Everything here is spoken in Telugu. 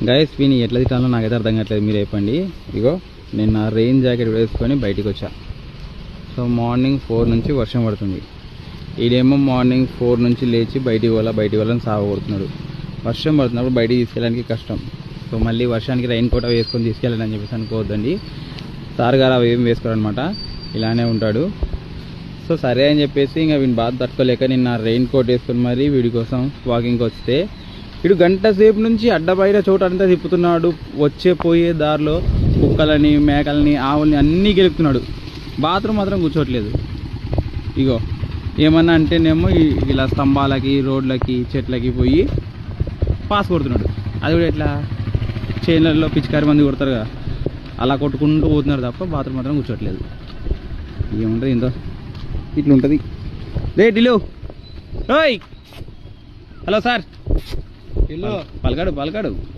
గైస్ వీని ఎట్లా తిట్టాలో నాకైతే అర్థం కావట్లేదు, మీరు చెప్పండి. ఇగో నేను నా రెయిన్ జాకెట్ వేసుకొని బయటికి వచ్చా. సో మార్నింగ్ 4 నుంచి వర్షం పడుతుంది. ఈడేమో మార్నింగ్ 4 నుంచి లేచి బయటికి వెళ్ళని సాగొడుతున్నాడు. వర్షం పడుతున్నప్పుడు బయటికి తీసుకెళ్ళడానికి కష్టం. సో మళ్ళీ వర్షానికి రెయిన్ కోట్ వేసుకొని తీసుకెళ్ళాలని అని చెప్పేసి అనుకోవద్దండి. సార్ గారు అవి ఏం వేసుకోరనమాట, ఇలానే ఉంటాడు. సో సరే అని చెప్పేసి ఇంకా వీడిని బాధ తట్టుకోలేక నేను నా రెయిన్ కోట్ వేసుకొని మరీ వీడి కోసం వాకింగ్కి వస్తే వీడు గంట సేపు నుంచి అడ్డబయట చోట అంతా తిప్పుతున్నాడు. పోయే దారిలో కుక్కలని, మేకలని, ఆవుల్ని అన్నీ గెలుపుతున్నాడు. బాత్రూమ్ మాత్రం కూర్చోట్లేదు. ఇగో ఏమన్నా అంటేనేమో ఇలా స్తంభాలకి, రోడ్లకి, చెట్లకి పోయి పాస్ కొడుతున్నాడు. అది కూడా ఎట్లా చేనులలో పిచికారి మంది కొడతారు కదా, అలా కొట్టుకుంటూ పోతున్నారు తప్ప బాత్రూమ్ మాత్రం కూర్చోట్లేదు. ఏముంటుంది ఇంత ఇట్లుంటుంది. రే ఢిలో, ఓయ్ హలో సార్, పలకాడు